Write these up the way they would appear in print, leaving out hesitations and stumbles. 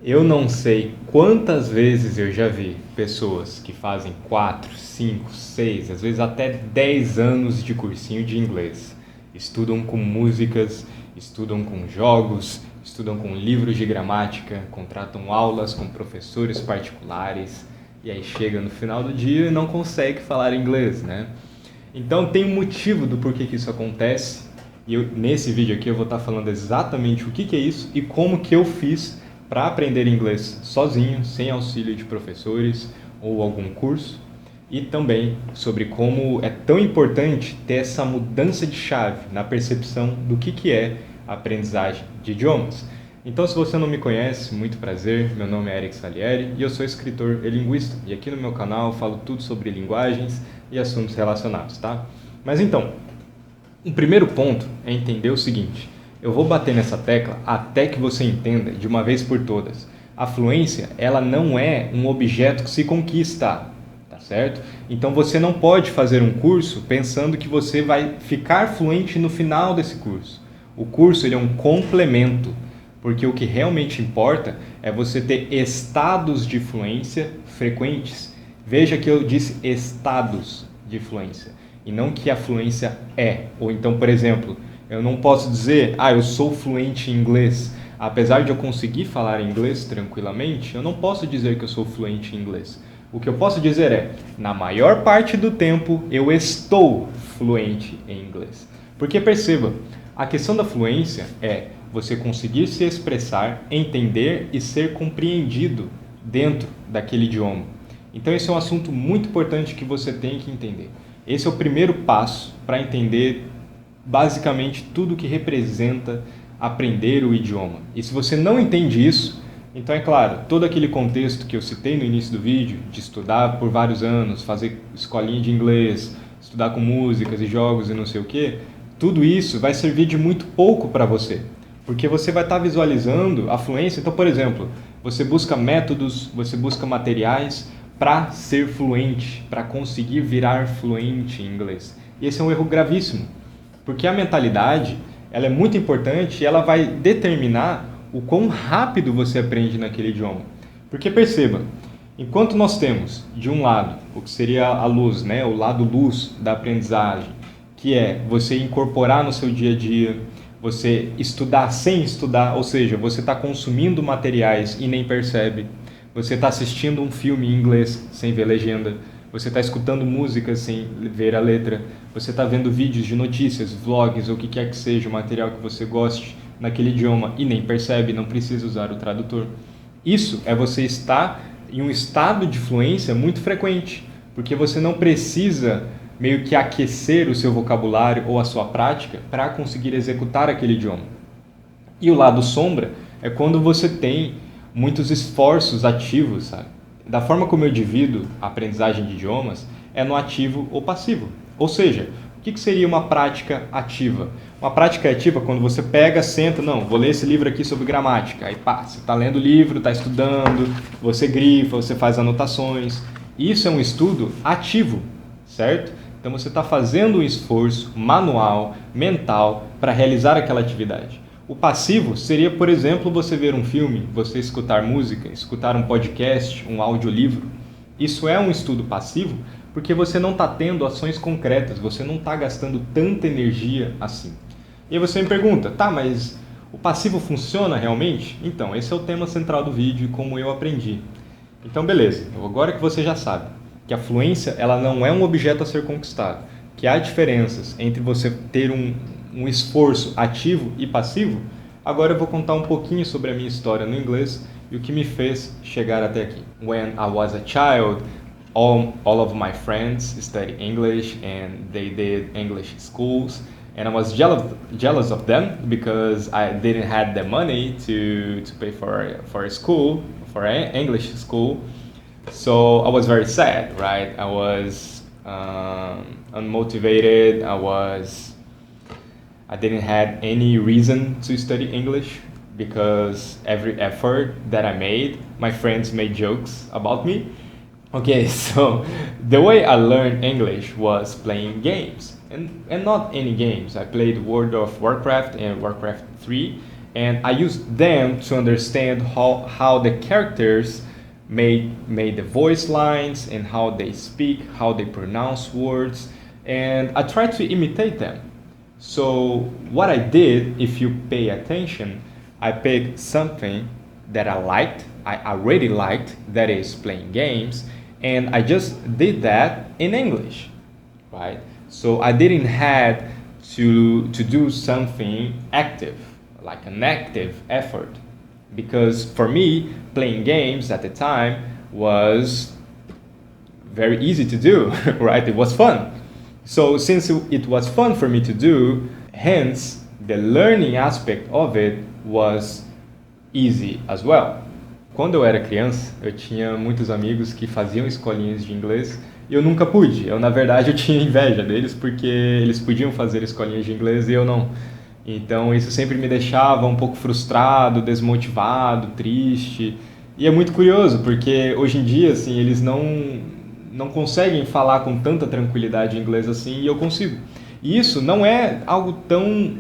Eu não sei quantas vezes eu já vi pessoas que fazem 4, 5, 6, às vezes até 10 anos de cursinho de inglês. Estudam com músicas, estudam com jogos, estudam com livros de gramática, contratam aulas com professores particulares e aí chega no final do dia e não consegue falar inglês, né? Então tem um motivo do porquê que isso acontece e nesse vídeo aqui eu vou estar falando exatamente o que é isso e como que eu fiz para aprender inglês sozinho, sem auxílio de professores ou algum curso, e também sobre como é tão importante ter essa mudança de chave na percepção do que é a aprendizagem de idiomas. Então, se você não me conhece, muito prazer, meu nome é Eric Salieri e eu sou escritor e linguista, e aqui no meu canal eu falo tudo sobre linguagens e assuntos relacionados, tá? Mas então, o primeiro ponto é entender o seguinte: eu vou bater nessa tecla até que você entenda de uma vez por todas. A fluência, ela não é um objeto que se conquista, tá certo? Então você não pode fazer um curso pensando que você vai ficar fluente no final desse curso. O curso ele é um complemento, porque o que realmente importa é você ter estados de fluência frequentes. Veja que eu disse estados de fluência e não que a fluência é. Ou então, por exemplo, eu não posso dizer, eu sou fluente em inglês. Apesar de eu conseguir falar inglês tranquilamente, eu não posso dizer que eu sou fluente em inglês. O que eu posso dizer é, na maior parte do tempo, eu estou fluente em inglês. Porque perceba, a questão da fluência é você conseguir se expressar, entender e ser compreendido dentro daquele idioma. Então esse é um assunto muito importante que você tem que entender. Esse é o primeiro passo para entender basicamente tudo que representa aprender o idioma. E se você não entende isso, então é claro, todo aquele contexto que eu citei no início do vídeo, de estudar por vários anos, fazer escolinha de inglês, estudar com músicas e jogos e não sei o que, tudo isso vai servir de muito pouco para você. Porque você vai estar visualizando a fluência. Então, por exemplo, você busca métodos, você busca materiais para ser fluente, para conseguir virar fluente em inglês. E esse é um erro gravíssimo. Porque a mentalidade, ela é muito importante e ela vai determinar o quão rápido você aprende naquele idioma. Porque perceba, enquanto nós temos, de um lado, o que seria a luz, né, o lado luz da aprendizagem, que é você incorporar no seu dia a dia, você estudar sem estudar, ou seja, você está consumindo materiais e nem percebe, você está assistindo um filme em inglês sem ver legenda, você está escutando música sem ver a letra, você está vendo vídeos de notícias, vlogs ou o que quer que seja, o material que você goste naquele idioma e nem percebe, não precisa usar o tradutor. Isso é você estar em um estado de fluência muito frequente, porque você não precisa meio que aquecer o seu vocabulário ou a sua prática para conseguir executar aquele idioma. E o lado sombra é quando você tem muitos esforços ativos, sabe? Da forma como eu divido a aprendizagem de idiomas, é no ativo ou passivo. Ou seja, o que seria uma prática ativa? Uma prática ativa é quando você pega, senta, vou ler esse livro aqui sobre gramática. Aí você está lendo o livro, está estudando, você grifa, você faz anotações. Isso é um estudo ativo, certo? Então você está fazendo um esforço manual, mental, para realizar aquela atividade. O passivo seria, por exemplo, você ver um filme, você escutar música, escutar um podcast, um audiolivro. Isso é um estudo passivo porque você não está tendo ações concretas, você não está gastando tanta energia assim. E aí você me pergunta, mas o passivo funciona realmente? Então, esse é o tema central do vídeo e como eu aprendi. Então, beleza, agora que você já sabe que a fluência ela não é um objeto a ser conquistado, que há diferenças entre você ter um esforço ativo e passivo, agora eu vou contar um pouquinho sobre a minha história no inglês e o que me fez chegar até aqui. When I was a child, all of my friends studied English and they did English schools, and I was jealous of them because I didn't have the money to pay for a school, for an English school. So I was very sad, right? I was unmotivated. I didn't have any reason to study English because every effort that I made, my friends made jokes about me. Okay, so the way I learned English was playing games, and not any games. I played World of Warcraft and Warcraft 3, and I used them to understand how the characters made the voice lines and how they speak, how they pronounce words, and I tried to imitate them. So what I did, if you pay attention, I picked something that I already liked, that is playing games, and I just did that in English, right? So I didn't have to do something active, like an active effort, because for me, playing games at the time was very easy to do, right? It was fun. So since it was fun for me to do, hence the learning aspect of it was easy as well. Quando eu era criança, eu tinha muitos amigos que faziam escolinhas de inglês e eu nunca pude. Na verdade, eu tinha inveja deles porque eles podiam fazer escolinhas de inglês e eu não. Então, isso sempre me deixava um pouco frustrado, desmotivado, triste. E é muito curioso, porque hoje em dia, assim, eles não conseguem falar com tanta tranquilidade inglês assim e eu consigo. E isso não é algo tão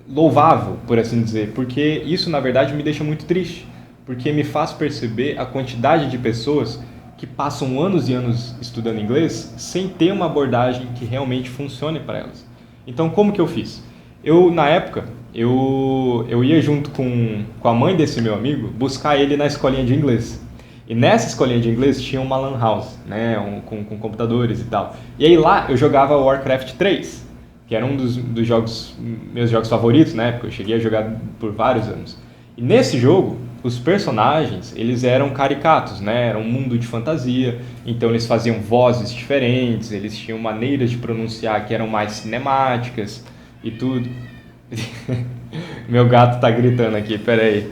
louvável, por assim dizer, porque isso, na verdade, me deixa muito triste. Porque me faz perceber a quantidade de pessoas que passam anos e anos estudando inglês sem ter uma abordagem que realmente funcione para elas. Então, como que eu fiz? Na época, eu ia junto com a mãe desse meu amigo buscar ele na escolinha de inglês. E nessa escolinha de inglês tinha uma lan house, né, com computadores e tal. E aí lá eu jogava Warcraft 3, que era um dos meus jogos favoritos na época. Eu cheguei a jogar por vários anos. E nesse jogo, os personagens, eles eram caricatos, né? Era um mundo de fantasia, então eles faziam vozes diferentes, eles tinham maneiras de pronunciar que eram mais cinemáticas e tudo. Meu gato tá gritando aqui, peraí.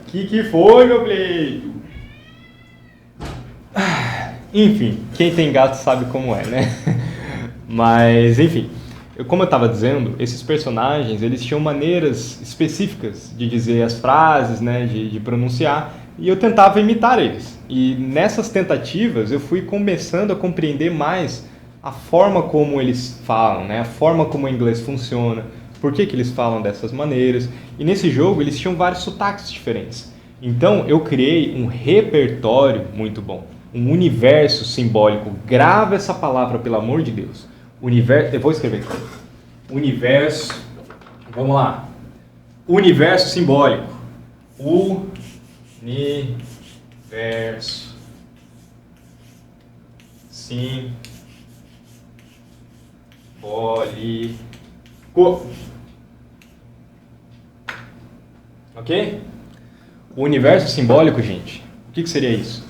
Que foi, meu play? Enfim, quem tem gato sabe como é, né? Mas, enfim, como eu estava dizendo, esses personagens, eles tinham maneiras específicas de dizer as frases, né, de pronunciar, e eu tentava imitar eles. E nessas tentativas eu fui começando a compreender mais a forma como eles falam, né, a forma como o inglês funciona, por que eles falam dessas maneiras. E nesse jogo eles tinham vários sotaques diferentes. Então eu criei um repertório muito bom, um universo simbólico. Grava essa palavra, pelo amor de Deus. Universo, eu vou escrever aqui. Universo, vamos lá. Universo simbólico. Universo simbólico. Ok? O universo simbólico, gente, o que seria isso?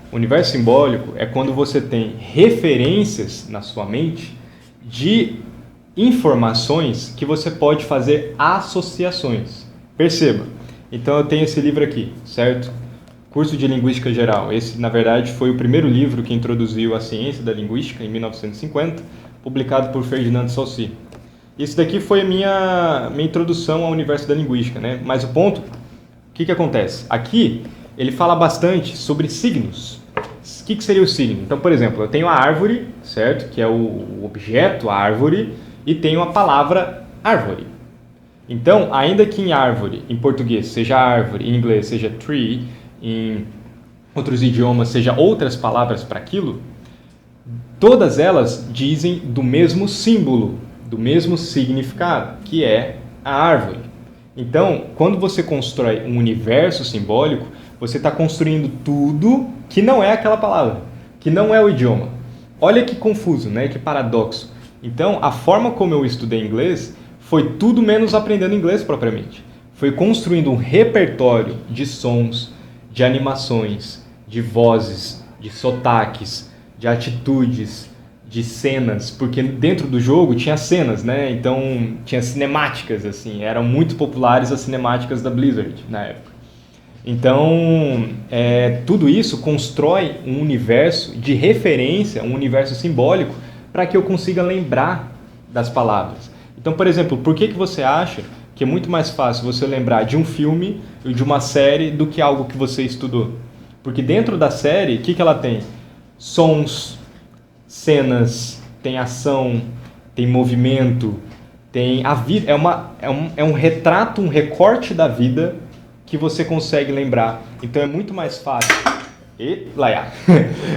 O universo simbólico é quando você tem referências na sua mente de informações que você pode fazer associações. Perceba, então eu tenho esse livro aqui, certo? Curso de Linguística Geral. Esse, na verdade, foi o primeiro livro que introduziu a ciência da linguística, em 1950, publicado por Ferdinand Saussure. Isso daqui foi a minha introdução ao universo da linguística, né? Mas o ponto, o que acontece? Aqui, ele fala bastante sobre signos. O que seria o signo? Então, por exemplo, eu tenho a árvore, certo? Que é o objeto, a árvore, e tenho a palavra árvore. Então, ainda que em árvore, em português, seja árvore, em inglês seja tree, em outros idiomas seja outras palavras para aquilo, todas elas dizem do mesmo símbolo, do mesmo significado, que é a árvore. Então, quando você constrói um universo simbólico, você está construindo tudo que não é aquela palavra, que não é o idioma. Olha que confuso, né? Que paradoxo. Então, a forma como eu estudei inglês foi tudo menos aprendendo inglês propriamente. Foi construindo um repertório de sons, de animações, de vozes, de sotaques, de atitudes, de cenas, porque dentro do jogo tinha cenas, né? Então tinha cinemáticas, assim, eram muito populares as cinemáticas da Blizzard na época. Então, tudo isso constrói um universo de referência, um universo simbólico, para que eu consiga lembrar das palavras. Então, por exemplo, por que você acha que é muito mais fácil você lembrar de um filme ou de uma série do que algo que você estudou? Porque dentro da série, o que ela tem? Sons, cenas, tem ação, tem movimento, Tem a vida, é um retrato, um recorte da vida que você consegue lembrar. Então é muito mais fácil. E lá,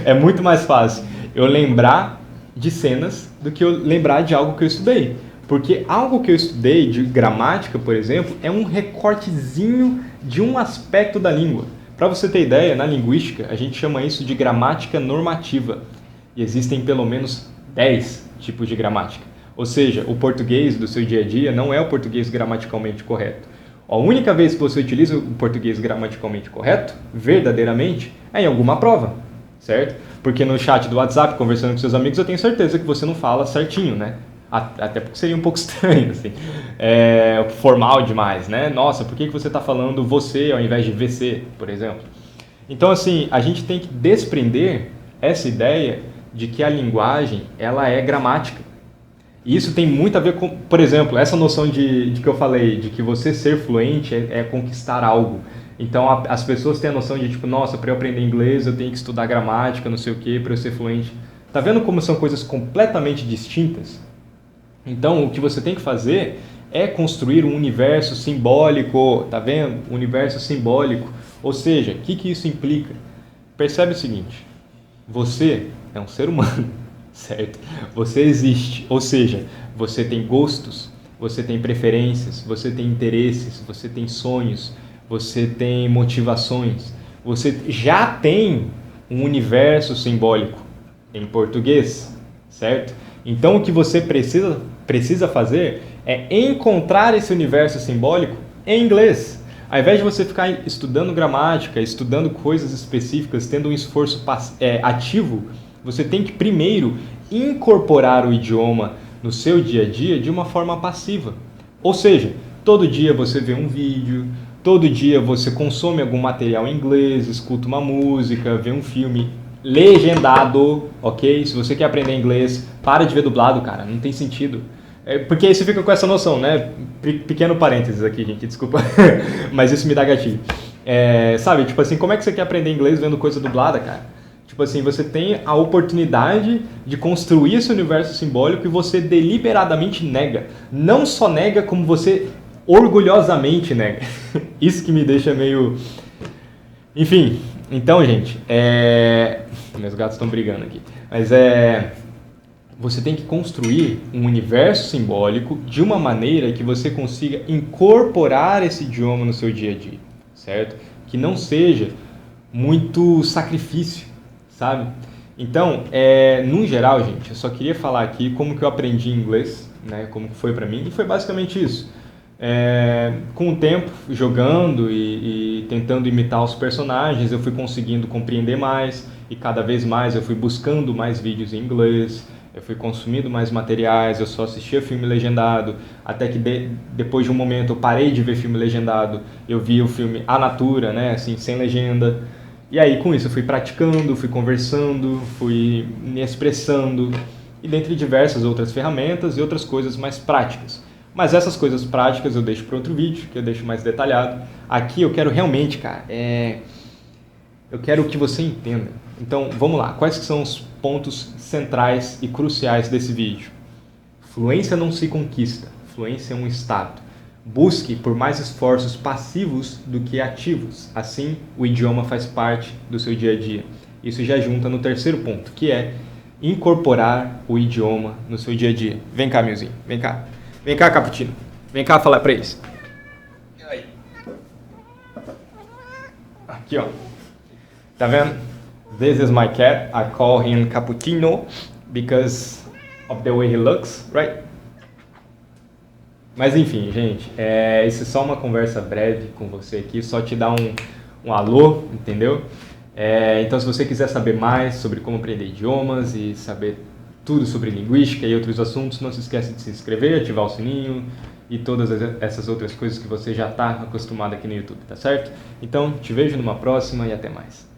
é muito mais fácil eu lembrar de cenas do que eu lembrar de algo que eu estudei. Porque algo que eu estudei, de gramática, por exemplo, é um recortezinho de um aspecto da língua. Para você ter ideia, na linguística, a gente chama isso de gramática normativa. E existem pelo menos 10 tipos de gramática. Ou seja, o português do seu dia a dia não é o português gramaticalmente correto. A única vez que você utiliza o português gramaticalmente correto, verdadeiramente, é em alguma prova, certo? Porque no chat do WhatsApp, conversando com seus amigos, eu tenho certeza que você não fala certinho, né? Até porque seria um pouco estranho, assim. Formal demais, né? Nossa, por que você está falando você ao invés de VC, por exemplo? Então, assim, a gente tem que desprender essa ideia de que a linguagem, ela é gramática. E isso tem muito a ver com, por exemplo, essa noção de que eu falei, de que você ser fluente é conquistar algo. Então as pessoas têm a noção de tipo, nossa, para eu aprender inglês eu tenho que estudar gramática, não sei o que, para eu ser fluente. Tá vendo como são coisas completamente distintas? Então o que você tem que fazer é construir um universo simbólico, tá vendo? Um universo simbólico. Ou seja, o que isso implica? Percebe o seguinte, você é um ser humano. Certo? Você existe, ou seja, você tem gostos, você tem preferências, você tem interesses, você tem sonhos, você tem motivações, você já tem um universo simbólico em português, certo? Então o que você precisa fazer é encontrar esse universo simbólico em inglês. Ao invés de você ficar estudando gramática, estudando coisas específicas, tendo um esforço ativo, você tem que primeiro incorporar o idioma no seu dia a dia de uma forma passiva. Ou seja, todo dia você vê um vídeo, todo dia você consome algum material em inglês, escuta uma música, vê um filme legendado, ok? Se você quer aprender inglês, para de ver dublado, cara, não tem sentido. Porque aí você fica com essa noção, né? Pequeno parênteses aqui, gente, desculpa, mas isso me dá gatilho. Sabe, tipo assim, como é que você quer aprender inglês vendo coisa dublada, cara? Tipo assim, você tem a oportunidade de construir esse universo simbólico e você deliberadamente nega. Não só nega, como você orgulhosamente nega. Isso que me deixa meio... Enfim, então, gente, meus gatos estão brigando aqui. Mas você tem que construir um universo simbólico de uma maneira que você consiga incorporar esse idioma no seu dia a dia, certo? Que não seja muito sacrifício, sabe? Então, no geral, gente, eu só queria falar aqui como que eu aprendi inglês, né? Como que foi pra mim, e foi basicamente isso. Com o tempo, jogando e tentando imitar os personagens, eu fui conseguindo compreender mais, e cada vez mais eu fui buscando mais vídeos em inglês, eu fui consumindo mais materiais, eu só assistia filme legendado, até que depois de um momento eu parei de ver filme legendado, eu vi o filme à natura, né? Assim, sem legenda. E aí, com isso, eu fui praticando, fui conversando, fui me expressando, e dentre diversas outras ferramentas e outras coisas mais práticas. Mas essas coisas práticas eu deixo para outro vídeo, que eu deixo mais detalhado. Aqui eu quero realmente, cara, eu quero que você entenda. Então, vamos lá. Quais são os pontos centrais e cruciais desse vídeo? Fluência não se conquista. Fluência é um estado. Busque por mais esforços passivos do que ativos. Assim, o idioma faz parte do seu dia a dia. Isso já junta no terceiro ponto, que é incorporar o idioma no seu dia a dia. Vem cá, Milzinho. Vem cá. Vem cá, Cappuccino. Vem cá falar pra eles. Aqui, ó. Tá vendo? This is my cat. I call him Cappuccino because of the way he looks, right? Mas enfim, gente, isso é só uma conversa breve com você aqui, só te dar um alô, entendeu? Então, se você quiser saber mais sobre como aprender idiomas e saber tudo sobre linguística e outros assuntos, não se esqueça de se inscrever, ativar o sininho e todas essas outras coisas que você já está acostumado aqui no YouTube, tá certo? Então, te vejo numa próxima e até mais.